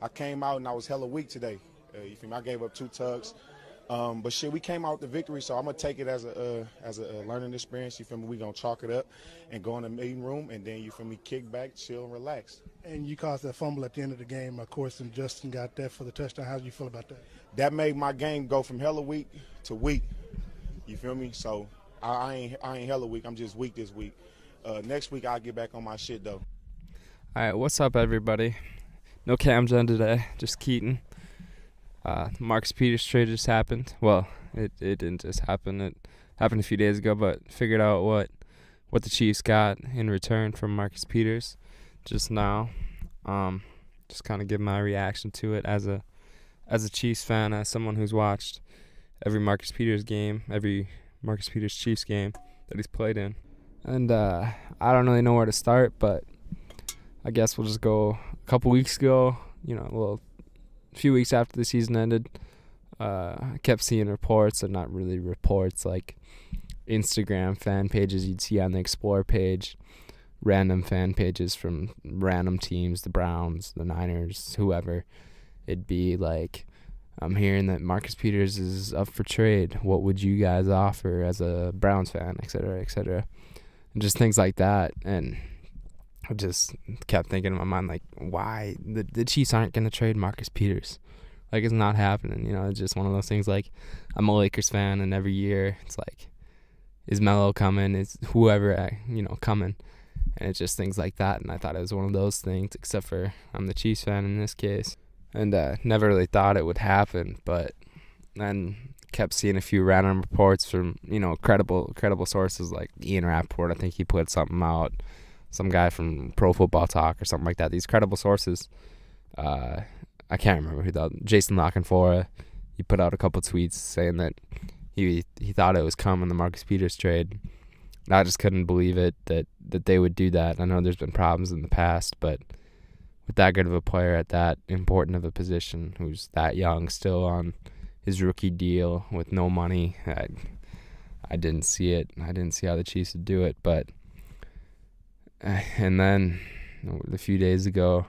I came out and I was hella weak today. You feel me? I gave up 2 tugs. But shit, we came out with the victory, so I'm gonna take it as a learning experience. You feel me? We gonna chalk it up and go in the meeting room, and then you feel me? Kick back, chill, and relax. And you caused that fumble at the end of the game, of course, and Justin got that for the touchdown. How do you feel about that? That made my game go from hella weak to weak. You feel me? So I ain't hella weak. I'm just weak this week. Next week I'll get back on my shit though. All right, what's up, everybody? No Camden today, just Keaton. Marcus Peters trade just happened. Well, it didn't just happen. It happened a few days ago, but figured out what the Chiefs got in return from Marcus Peters just now. Just kind of give my reaction to it as a Chiefs fan, as someone who's watched every Marcus Peters game, every Marcus Peters Chiefs game that he's played in. And I don't really know where to start, but I guess we'll just go a couple weeks ago, a few weeks after the season ended. I kept seeing reports, or not really reports, like Instagram fan pages you'd see on the Explore page, random fan pages from random teams, the Browns, the Niners, whoever. It'd be like, I'm hearing that Marcus Peters is up for trade. What would you guys offer as a Browns fan, et cetera, et cetera. And just things like that. And I just kept thinking in my mind, like, why? The Chiefs aren't going to trade Marcus Peters. Like, it's not happening. It's just one of those things, like, I'm a Lakers fan, and every year it's like, is Melo coming? Is whoever, coming? And it's just things like that. And I thought it was one of those things, except for I'm the Chiefs fan in this case. And never really thought it would happen, but then kept seeing a few random reports from, credible sources like Ian Rappaport. I think he put something out. Some guy from Pro Football Talk or something like that. These credible sources. I can't remember who that. Jason Lockenfora. He put out a couple tweets saying that he thought it was coming, the Marcus Peters trade. I just couldn't believe it that they would do that. I know there's been problems in the past, but with that good of a player at that important of a position, who's that young, still on his rookie deal with no money, I didn't see it. I didn't see how the Chiefs would do it, but. And then a few days ago,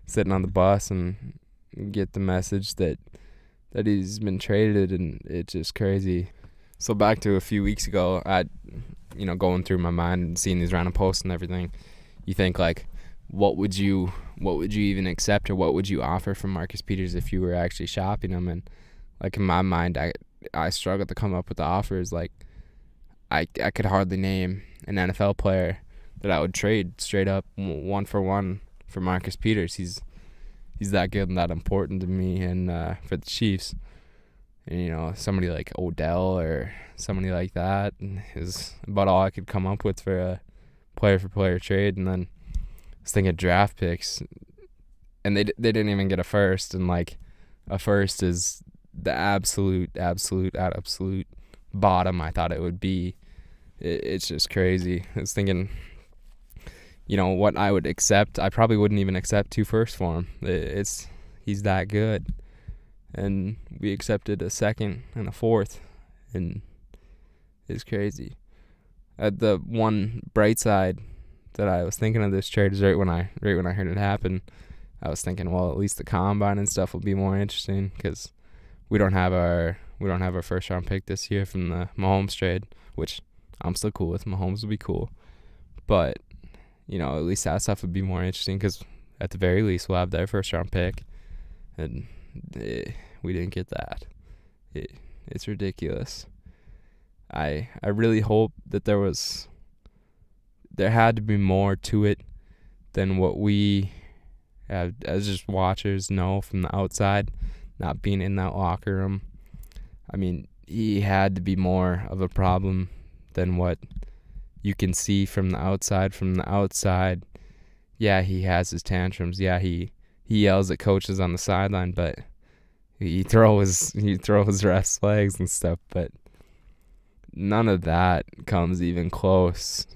sitting on the bus and get the message that he's been traded, and it's just crazy. So back to a few weeks ago, going through my mind and seeing these random posts and everything, you think like, what would you even accept, or what would you offer from Marcus Peters if you were actually shopping him? And like in my mind, I struggled to come up with the offers. Like I could hardly name an NFL player that I would trade straight up 1-for-1 for Marcus Peters. He's that good and that important to me, and for the Chiefs. And somebody like Odell or somebody like that is about all I could come up with for a player for player trade. And then I was thinking draft picks, and they didn't even get a first, and like a first is the absolute bottom I thought it would be. It's just crazy. I was thinking, what I would accept. I probably wouldn't even accept 2 firsts for him. He's that good. And we accepted a second and a fourth, and it's crazy. The one bright side that I was thinking of this trade is right when I heard it happen, I was thinking, well, at least the combine and stuff will be more interesting, because we don't have our first round pick this year from the Mahomes trade, which I'm still cool with. Mahomes will be cool, but at least that stuff would be more interesting, because at the very least we'll have their first round pick, and we didn't get that. It's ridiculous. I really hope that there had to be more to it than what we have as just watchers know from the outside, not being in that locker room. I mean, he had to be more of a problem than what you can see from the outside. From the outside, yeah, he has his tantrums. Yeah, he yells at coaches on the sideline, but he throw his refs' legs and stuff. But none of that comes even close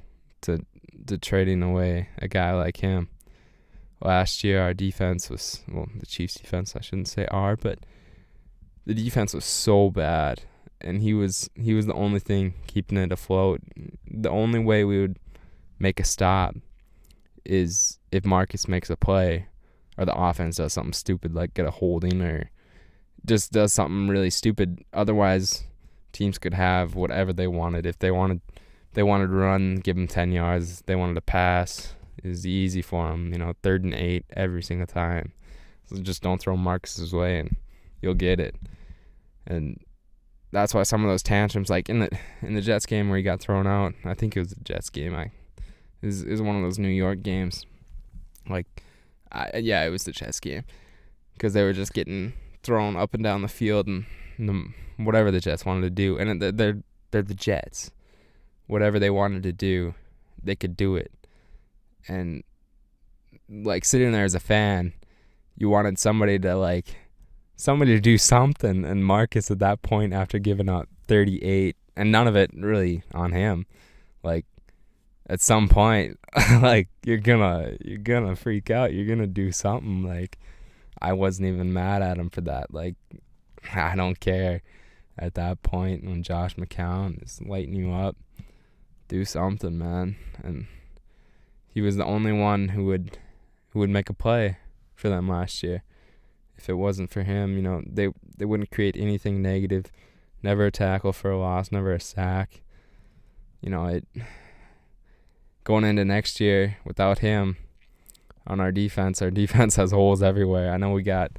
to trading away a guy like him. Last year, our defense was, the Chiefs' defense, I shouldn't say our, but the defense was so bad, and he was the only thing keeping it afloat. The only way we would make a stop is if Marcus makes a play, or the offense does something stupid like get a holding or just does something really stupid. Otherwise, teams could have whatever they wanted. If they wanted to run, give them 10 yards. If they wanted to pass, it was easy for them. 3rd and 8 every single time. So just don't throw Marcus's way and you'll get it. And that's why some of those tantrums, like in the Jets game where he got thrown out, I think it was the Jets game. It was one of those New York games. It was the Jets game because they were just getting thrown up and down the field and whatever the Jets wanted to do. And they're the Jets. Whatever they wanted to do, they could do it. And like sitting there as a fan, you wanted somebody to do something. And Marcus at that point, after giving up 38, and none of it really on him, like at some point, like you're gonna freak out. You're gonna do something. Like I wasn't even mad at him for that. Like I don't care at that point when Josh McCown is lighting you up. Do something, man. And he was the only one who would make a play for them last year. If it wasn't for him, they wouldn't create anything negative. Never a tackle for a loss, never a sack. Going into next year without him on our defense has holes everywhere. I know we got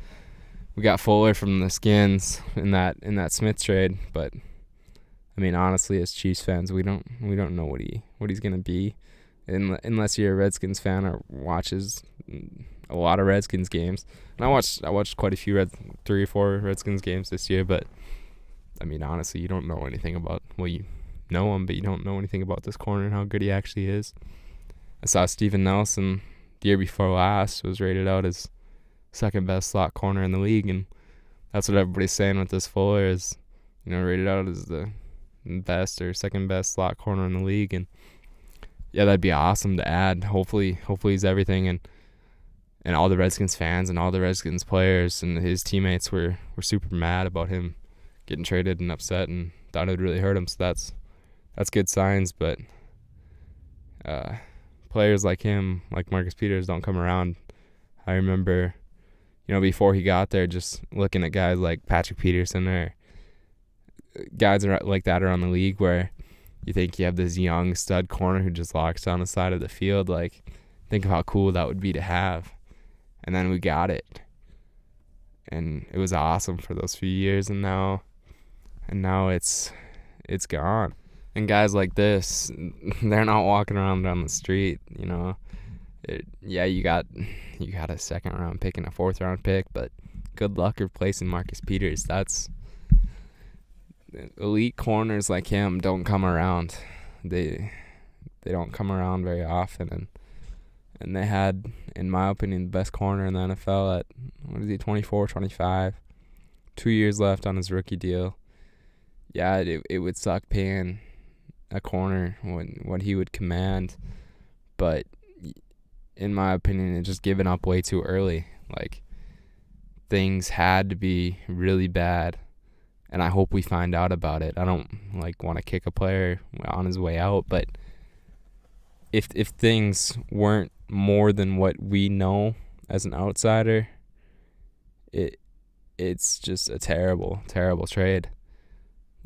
Fuller from the Skins in that Smith trade, but I mean honestly, as Chiefs fans, we don't know what he's gonna be, unless you're a Redskins fan or watches a lot of Redskins games. And I watched quite a few 3 or 4 Redskins games this year, but I mean honestly, you don't know anything about, well, you know him, but you don't know anything about this corner and how good he actually is. I saw Steven Nelson the year before last was rated out as second best slot corner in the league, and that's what everybody's saying with this Fuller is, rated out as the best or second best slot corner in the league. And yeah, that'd be awesome to add. Hopefully he's everything, and all the Redskins fans and all the Redskins players and his teammates were super mad about him getting traded and upset and thought it would really hurt him. So that's good signs, but players like him, like Marcus Peters, don't come around. I remember, before he got there, just looking at guys like Patrick Peterson or guys like that around the league where you think you have this young stud corner who just locks down the side of the field. Like, think of how cool that would be to have. And then we got it. And it was awesome for those few years, and now it's gone. And guys like this, they're not walking around down the street, you got a second round pick and a fourth round pick, but good luck replacing Marcus Peters. That's elite corners like him don't come around. They don't come around very often, and they had, in my opinion, the best corner in the NFL at 24, 25, 2 years left on his rookie deal. Yeah, it would suck paying a corner what he would command, but in my opinion, it's just given up way too early. Like, things had to be really bad, and I hope we find out about it. I don't want to kick a player on his way out, but if things weren't more than what we know as an outsider, it's just a terrible trade.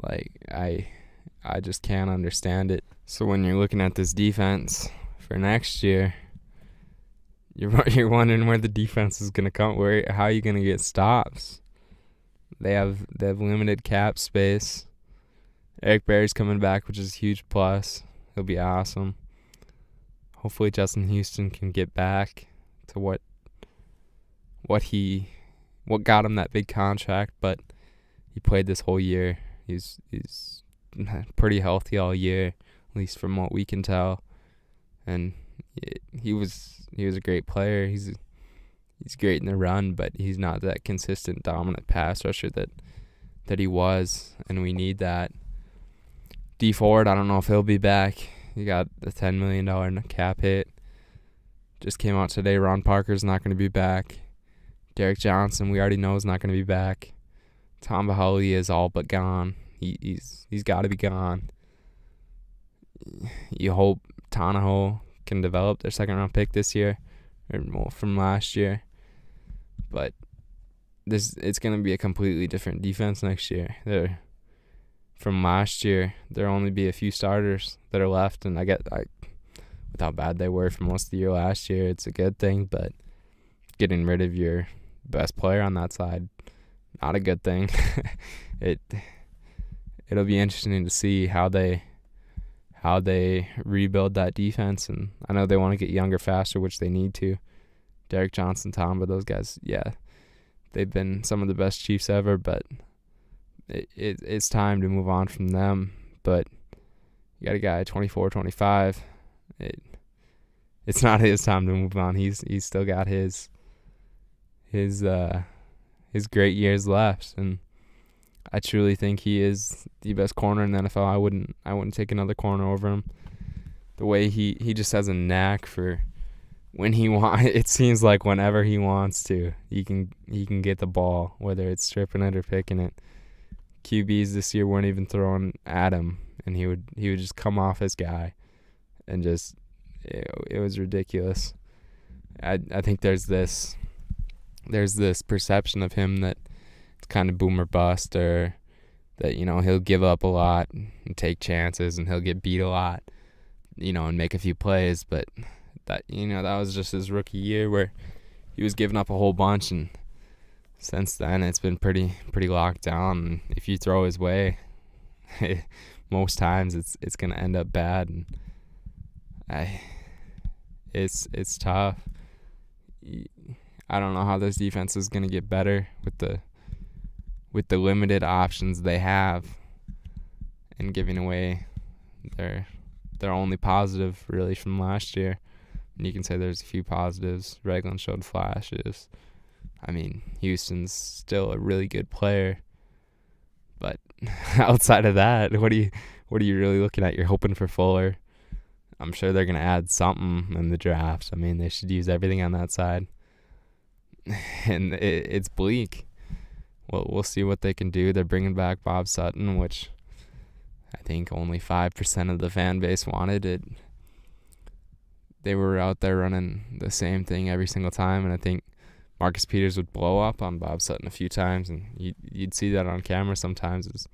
Like, I just can't understand it. So when you're looking at this defense for next year, you're wondering where the defense is gonna come. How are you gonna get stops? They have limited cap space. Eric Berry's coming back, which is a huge plus. He'll be awesome. Hopefully Justin Houston can get back to what got him that big contract, but he played this whole year. He's pretty healthy all year, at least from what we can tell. And he was a great player. He's great in the run, but he's not that consistent, dominant pass rusher that he was, and we need that. Dee Ford, I don't know if he'll be back. He got a $10 million cap hit. Just came out today. Ron Parker's not going to be back. Derek Johnson, we already know, is not going to be back. Tom Bahali is all but gone. He's got to be gone. You hope Tannehill can develop their second round pick this year, or from last year. but it's going to be a completely different defense next year. From last year, there'll only be a few starters that are left, and with how bad they were for most of the year last year, it's a good thing, but getting rid of your best player on that side, not a good thing. It'll be interesting to see how they rebuild that defense, and I know they want to get younger faster, which they need to. Derek Johnson, Tamba, those guys, yeah, they've been some of the best Chiefs ever, but it's time to move on from them. But you got a guy 24, 25. It's not his time to move on. He's still got his great years left, and I truly think he is the best corner in the NFL. I wouldn't take another corner over him. The way he just has a knack for when he wants. It seems like whenever he wants to, he can get the ball, whether it's stripping it or picking it. QBs this year weren't even throwing at him, and he would just come off his guy, and just it was ridiculous. I think there's this perception of him that it's kind of boom or bust, or that he'll give up a lot and take chances, and he'll get beat a lot, and make a few plays, but that was just his rookie year where he was giving up a whole bunch, and since then it's been pretty locked down. And if you throw his way, most times it's gonna end up bad, and it's tough. I don't know how this defense is gonna get better with the limited options they have, and giving away their only positive really from last year. And you can say there's a few positives. Ragland showed flashes. I mean, Houston's still a really good player, but outside of that, what are you really looking at? You're hoping for Fuller. I'm sure they're gonna add something in the drafts. I mean, they should use everything on that side, and it's bleak. Well, we'll see what they can do. They're bringing back Bob Sutton, which I think only 5% of the fan base wanted it. They were out there running the same thing every single time, and I think Marcus Peters would blow up on Bob Sutton a few times, and you'd see that on camera sometimes,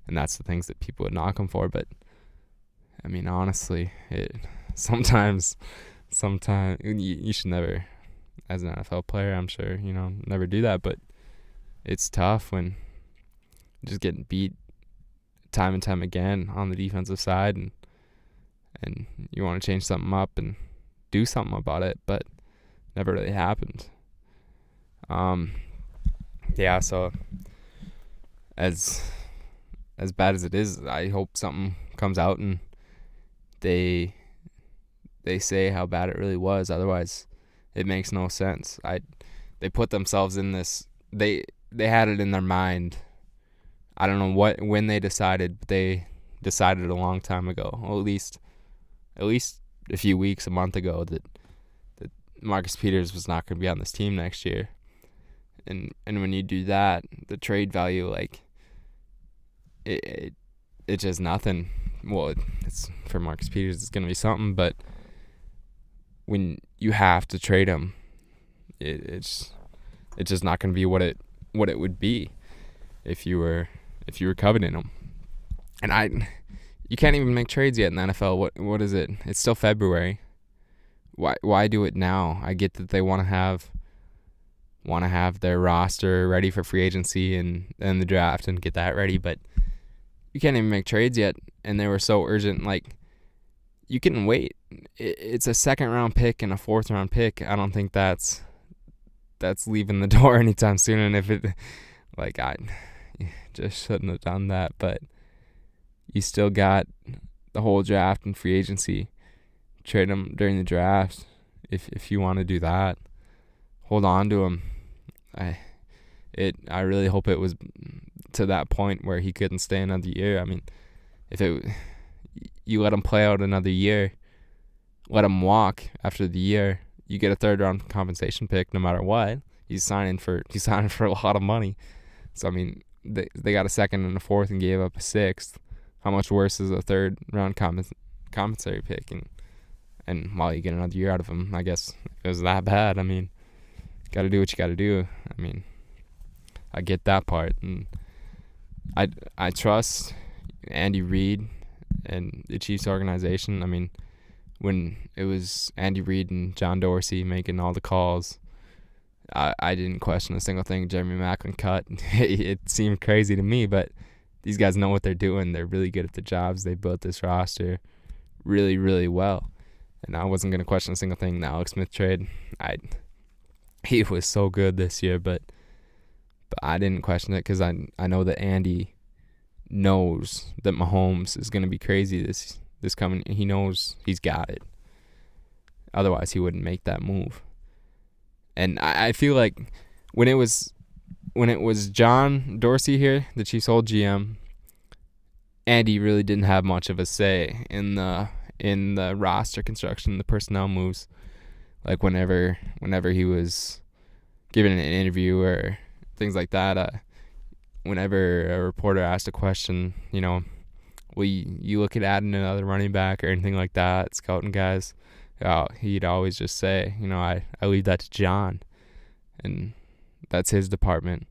and that's the things that people would knock him for. But I mean, honestly, sometimes you should never, as an NFL player, I'm sure, never do that, but it's tough when you're just getting beat time and time again on the defensive side, and you want to change something up and do something about it, but never really happened. Yeah, so as bad as it is, I hope something comes out and they say how bad it really was. Otherwise, it makes no sense. They put themselves in this. They had it in their mind. I don't know when they decided, but they decided a long time ago. Well, at least a few weeks, a month ago, that Marcus Peters was not going to be on this team next year. And when you do that, the trade value, like, it's just nothing. Well, it's for Marcus Peters, it's going to be something, but when you have to trade him, it's just not going to be what it would be if you were coveting him. And you can't even make trades yet in the NFL. What is it? It's still February. Why do it now? I get that they want to have their roster ready for free agency and the draft and get that ready, but you can't even make trades yet, and they were so urgent. Like, you can wait. It's a second round pick and a fourth round pick. I don't think that's leaving the door anytime soon. And if it, like, I just shouldn't have done that, but you still got the whole draft and free agency. Trade them during the draft if you want to do that. Hold on to him. I really hope it was to that point where he couldn't stay another year. I mean, if you let him play out another year, let him walk after the year, you get a third round compensation pick no matter what. He's signing for a lot of money. So I mean, they got a second and a fourth and gave up a sixth. How much worse is a third round compensatory pick? And while you get another year out of him, I guess if it was that bad, I mean, got to do what you got to do. I mean, I get that part, and I trust Andy Reid and the Chiefs organization. I mean, when it was Andy Reid and John Dorsey making all the calls, I didn't question a single thing Jeremy Maclin cut. It seemed crazy to me, but these guys know what they're doing. They're really good at their jobs. They built this roster really, really well. And I wasn't going to question a single thing. The Alex Smith trade, he was so good this year, but I didn't question it because I know that Andy knows that Mahomes is going to be crazy this coming. He knows he's got it. Otherwise, he wouldn't make that move. And I feel like when it was John Dorsey here, the Chiefs' old GM, Andy really didn't have much of a say in the roster construction, the personnel moves. Like whenever he was giving an interview or things like that, whenever a reporter asked a question, will you look at adding another running back or anything like that, scouting guys, he'd always just say, I leave that to John, and that's his department.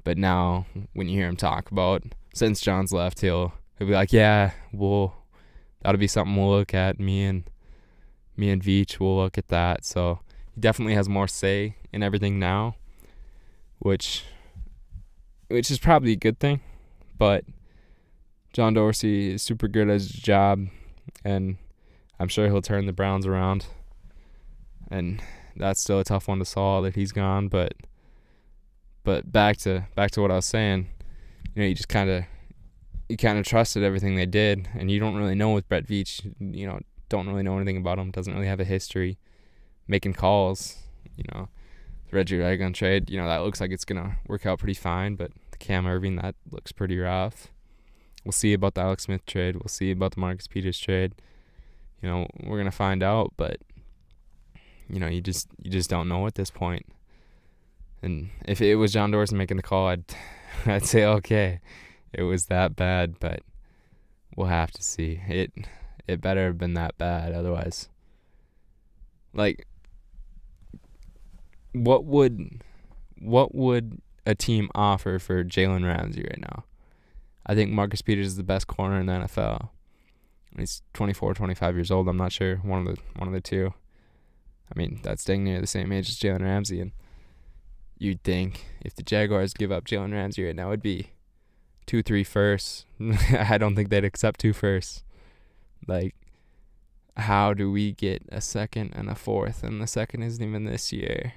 But now when you hear him talk about, since John's left, he'll be like, yeah, that'll be something we'll look at. Me and Veach will look at that. So he definitely has more say in everything now, which is probably a good thing. But John Dorsey is super good at his job, and I'm sure he'll turn the Browns around. And that's still a tough one to solve that he's gone. But back to what I was saying, you just kind of trusted everything they did, and you don't really know with Brett Veach. Don't really know anything about him. Doesn't really have a history making calls. The Reggie Ragland trade, that looks like it's gonna work out pretty fine. But the Cam Irving, that looks pretty rough. We'll see about the Alex Smith trade. We'll see about the Marcus Peters trade. We're gonna find out, but you just don't know at this point. And if it was John Dorsey making the call, I'd say okay, it was that bad, but we'll have to see. It better have been that bad, otherwise. Like, what would a team offer for Jalen Ramsey right now? I think Marcus Peters is the best corner in the NFL. He's 24, 25 years old. I'm not sure. One of the two. I mean, that's dang near the same age as Jalen Ramsey, and you'd think if the Jaguars give up Jalen Ramsey right now, it'd be 2-3 firsts. I don't think they'd accept 2 firsts. Like, how do we get a second and a fourth, and the second isn't even this year?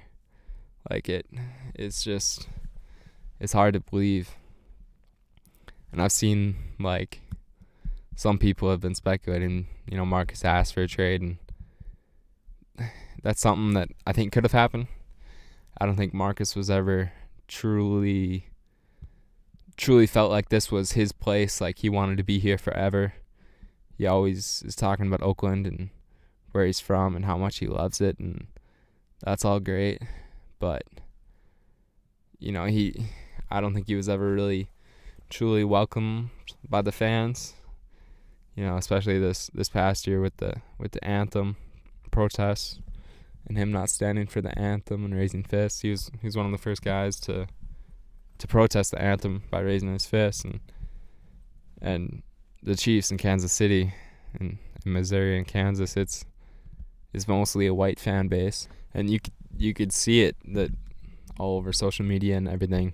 Like, it's hard to believe. And I've seen, like, some people have been speculating, Marcus asked for a trade, and that's something that I think could have happened. I don't think Marcus was ever truly felt like this was his place, like he wanted to be here forever. He always is talking about Oakland and where he's from and how much he loves it, and that's all great. But, I don't think he was ever really truly welcomed by the fans. Especially this past year with the anthem protests and him not standing for the anthem and raising fists. He was one of the first guys to protest the anthem by raising his fist, and the Chiefs in Kansas City and Missouri and Kansas, it's mostly a white fan base, and you could see it that all over social media and everything.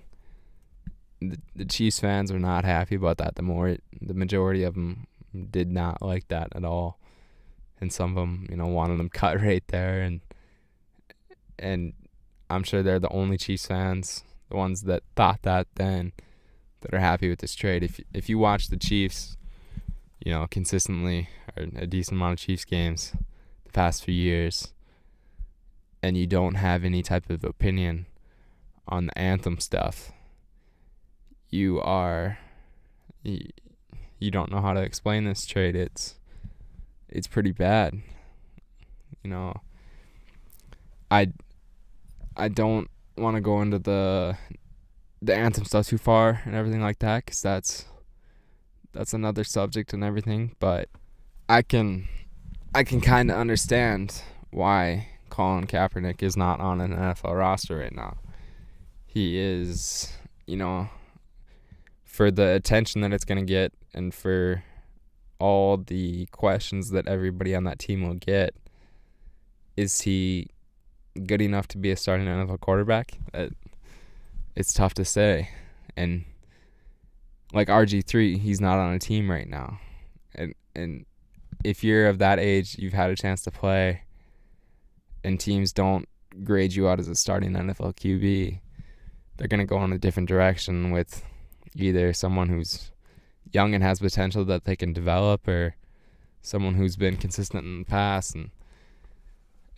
The Chiefs fans were not happy about that. The majority of them did not like that at all, and some of them, wanted them cut right there, and I'm sure they're the only Chiefs fans, the ones that thought that then, that are happy with this trade. If you watch the Chiefs, consistently, or a decent amount of Chiefs games the past few years, and you don't have any type of opinion on the anthem stuff, you don't know how to explain this trade. It's pretty bad. I don't want to go into the anthem stuff too far and everything like that, because that's another subject and everything. But I can kind of understand why Colin Kaepernick is not on an NFL roster right now. He is, for the attention that it's going to get and for all the questions that everybody on that team will get, is he good enough to be a starting NFL quarterback? It's tough to say. And like RG3, he's not on a team right now. And if you're of that age, you've had a chance to play, and teams don't grade you out as a starting NFL QB, they're going to go in a different direction with either someone who's young and has potential that they can develop, or someone who's been consistent in the past. And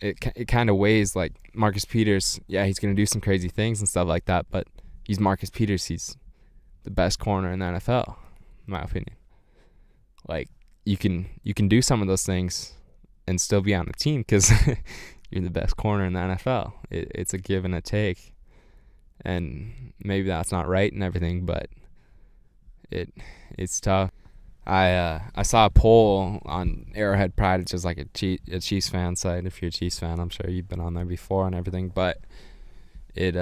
it kind of weighs. Like Marcus Peters, yeah, he's going to do some crazy things and stuff like that, but he's Marcus Peters. He's the best corner in the NFL, in my opinion. Like, you can do some of those things and still be on the team because you're the best corner in the NFL. It's a give and a take, and maybe that's not right and everything, but it's tough. I saw a poll on Arrowhead Pride. It's just like a Chiefs fan site. If you're a Chiefs fan, I'm sure you've been on there before and everything. But it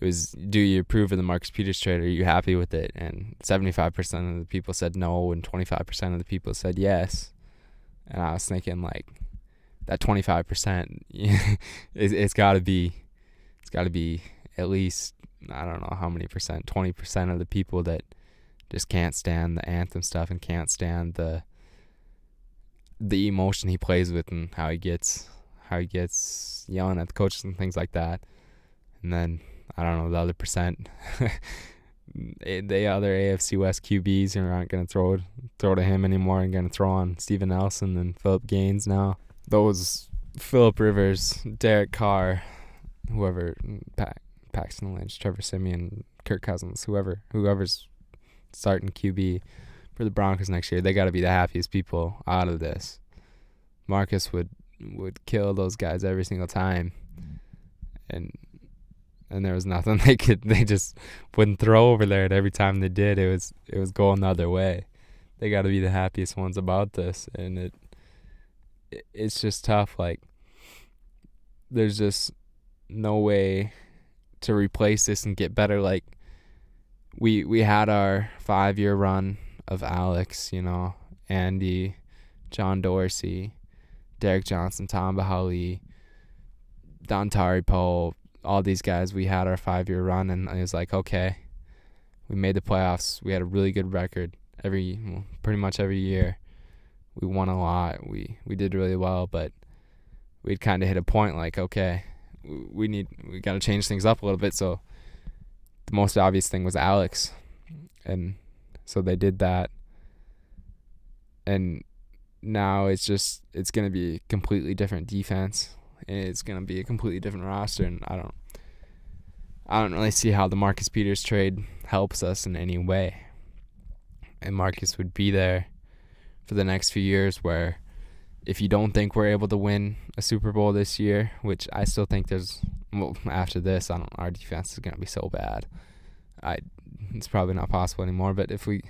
was, do you approve of the Marcus Peters trade? Are you happy with it? And 75% of the people said no, and 25% of the people said yes. And I was thinking, like, that 25%, it's got to be at least, I don't know how many percent, 20% of the people that just can't stand the anthem stuff and can't stand the emotion he plays with and how he gets yelling at the coaches and things like that. And then I don't know, the other percent, the other AFC West QBs aren't going to throw to him anymore and going to throw on Steven Nelson and Phillip Gaines now. Those Phillip Rivers, Derek Carr, whoever, Paxton Lynch, Trevor Siemian, Kirk Cousins, whoever's starting QB for the Broncos next year, they got to be the happiest people out of this. Marcus would kill those guys every single time, and there was nothing they just wouldn't throw over there. And every time they did, it was going the other way. They got to be the happiest ones about this, and it's just tough. Like, there's just no way to replace this and get better. Like, we had our 5-year run of Alex, Andy, John Dorsey, Derek Johnson, Tom Bahali, Dontari Poe, all these guys. We had our 5-year run, and it was like, okay, we made the playoffs. We had a really good record pretty much every year. We won a lot. We did really well, but we'd kind of hit a point like, okay, we got to change things up a little bit. So the most obvious thing was Alex, and so they did that. And now it's going to be a completely different defense, and it's going to be a completely different roster. And I don't really see how the Marcus Peters trade helps us in any way. And Marcus would be there for the next few years, where if you don't think we're able to win a Super Bowl this year, which I still think after this, our defense is going to be so bad. It's probably not possible anymore. But if we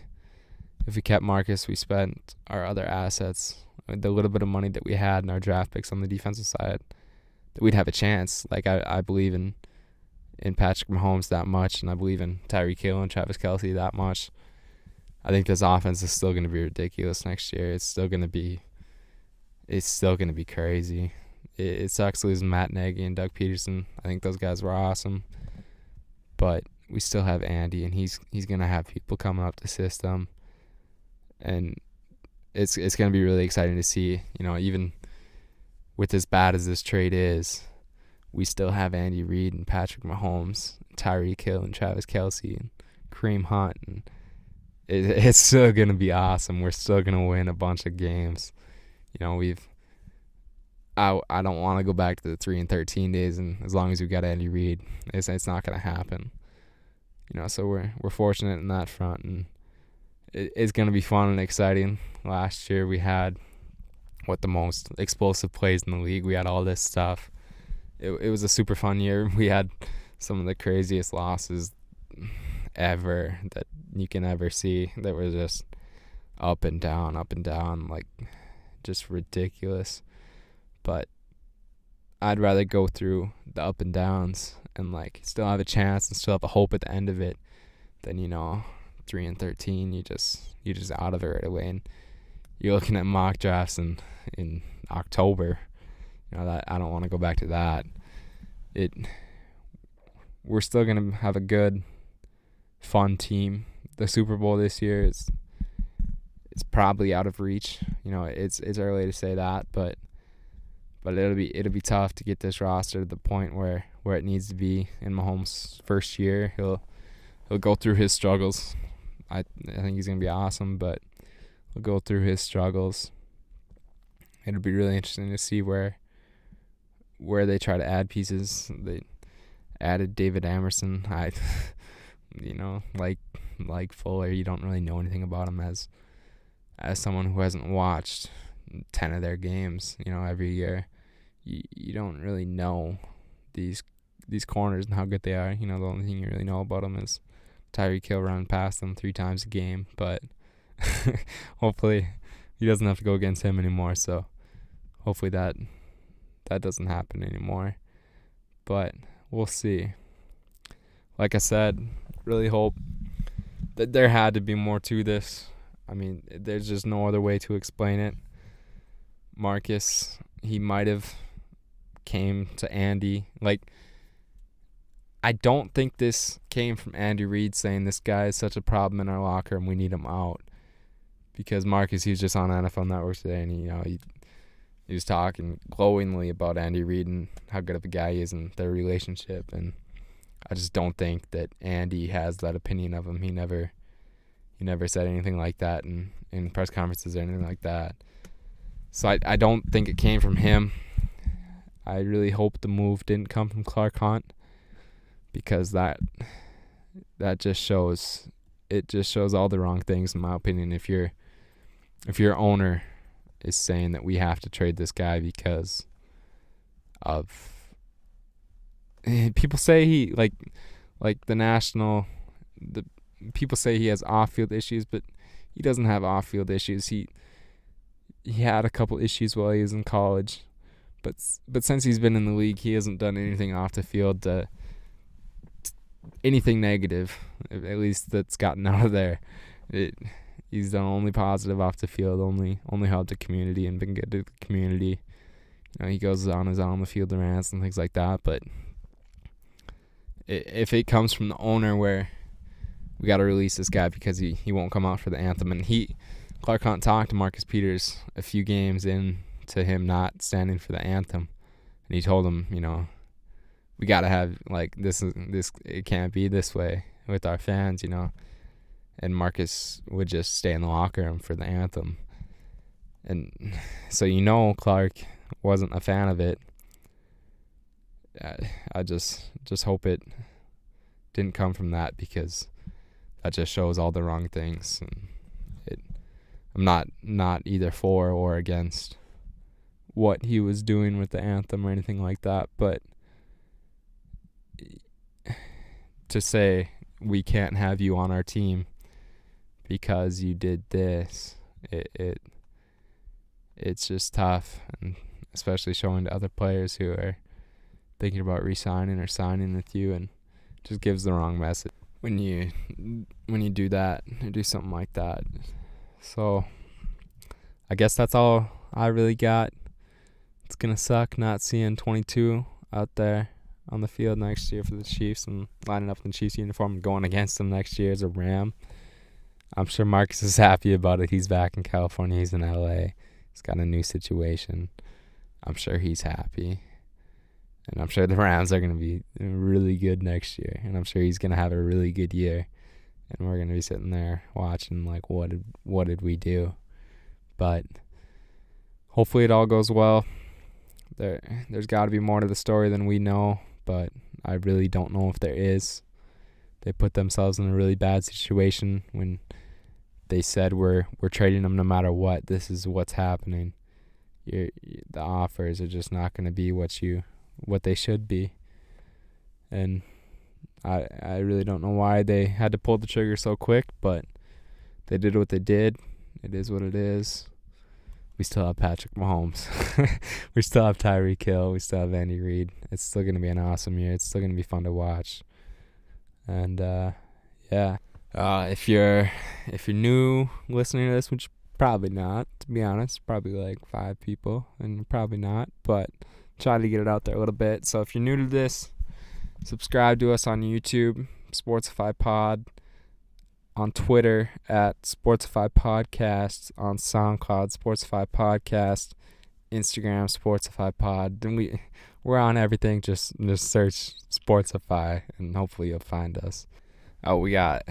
kept Marcus, we spent our other assets, the little bit of money that we had in our draft picks on the defensive side, that we'd have a chance. Like, I believe in Patrick Mahomes that much, and I believe in Tyreek Hill and Travis Kelce that much. I think this offense is still going to be ridiculous next year. It's still going to be crazy. It sucks losing Matt Nagy and Doug Peterson. I think those guys were awesome, but we still have Andy, and he's going to have people coming up the system, and it's going to be really exciting to see. Even with as bad as this trade is, we still have Andy Reid and Patrick Mahomes, Tyreek Hill and Travis Kelce and Kareem Hunt, and it's still going to be awesome. We're still going to win a bunch of games. I don't want to go back to the 3-13 days, and as long as we got Andy Reid, it's not going to happen. So we're fortunate in that front, and it's going to be fun and exciting. Last year we had the most explosive plays in the league. We had all this stuff. It was a super fun year. We had some of the craziest losses ever that you can ever see, that were just up and down, like just ridiculous. But I'd rather go through the up and downs and like still have a chance and still have a hope at the end of it than 3-13. You just out of it right away, and you're looking at mock drafts in October. That I don't want to go back to that. We're still gonna have a good, fun team. The Super Bowl this year is probably out of reach. It's early to say that, but it'll be tough to get this roster to the point where it needs to be in Mahomes' first year. He'll go through his struggles. I think he's gonna be awesome, but he'll go through his struggles. It'll be really interesting to see where they try to add pieces. They added David Amerson. Like Fuller, you don't really know anything about him as someone who hasn't watched 10 of their games, every year. You don't really know these corners and how good they are. The only thing you really know about them is Tyreek Hill running past them 3 times a game, but hopefully he doesn't have to go against him anymore, so hopefully that doesn't happen anymore. But we'll see. Like I said, really hope that there had to be more to this. I mean, there's just no other way to explain it. Marcus, he might have came to Andy. I don't think this came from Andy Reid saying this guy is such a problem in our locker and we need him out. Because Marcus, he was just on NFL Network today, and he was talking glowingly about Andy Reid and how good of a guy he is and their relationship. And I just don't think that Andy has that opinion of him. He never said anything like that in press conferences or anything like that. So I don't think it came from him. I really hope the move didn't come from Clark Hunt, because that just shows all the wrong things, in my opinion. If your owner is saying that we have to trade this guy because of people say he like the people say he has off-field issues, but he doesn't have off-field issues. He had a couple issues while he was in college, but since he's been in the league, he hasn't done anything off the field anything negative, at least that's gotten out of there. He's done only positive off the field, only helped the community and been good to the community. He goes on his on the field rants and things like that. But if it comes from the owner where we got to release this guy because he won't come out for the anthem, and Clark Hunt talked to Marcus Peters a few games in to him not standing for the anthem, and he told him, we got to have this. It can't be this way with our fans, And Marcus would just stay in the locker room for the anthem. And so Clark wasn't a fan of it. I just hope it didn't come from that, because that just shows all the wrong things. And I'm not either for or against what he was doing with the anthem or anything like that, but to say we can't have you on our team because you did this, it's just tough, and especially showing to other players who are thinking about re-signing or signing with you, and just gives the wrong message when you do that or do something like that. So I guess that's all I really got. It's gonna suck not seeing 22 out there on the field next year for the Chiefs and lining up in the Chiefs uniform and going against them next year as a Ram. I'm sure Marcus is happy about it. He's back in California. He's in LA. He's got a new situation. I'm sure he's happy. And I'm sure the Rams are going to be really good next year. And I'm sure he's going to have a really good year. And we're going to be sitting there watching what did we do? But hopefully it all goes well. There's got to be more to the story than we know, but I really don't know if there is. They put themselves in a really bad situation when they said we're trading them no matter what. This is what's happening. The offers are just not going to be what they should be. And I really don't know why they had to pull the trigger so quick, but they did what they did. It is what it is. We still have Patrick Mahomes. We still have Tyreek Hill. We still have Andy Reid. It's still going to be an awesome year. It's still going to be fun to watch. And, yeah. If you're new listening to this, which probably not, to be honest, probably like 5 people, and you're probably not, but try to get it out there a little bit. So if you're new to this, subscribe to us on YouTube, Sportsify Pod, on Twitter at Sportsify Podcast, on SoundCloud Sportsify Podcast, Instagram Sportsify Pod. Then we're on everything. Just search Sportsify, and hopefully you'll find us. Oh, we got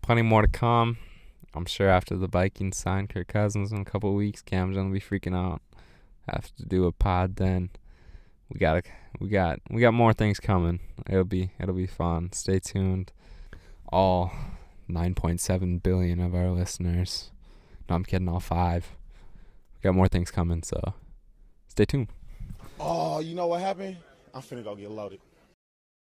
plenty more to come. I'm sure after the Vikings sign Kirk Cousins in a couple of weeks, Cam's gonna be freaking out. Have to do a pod then. We got more things coming. It'll be fun. Stay tuned. All 9.7 billion of our listeners. No, I'm kidding, all 5. We got more things coming, so stay tuned. Oh, you know what happened? I'm finna go get loaded.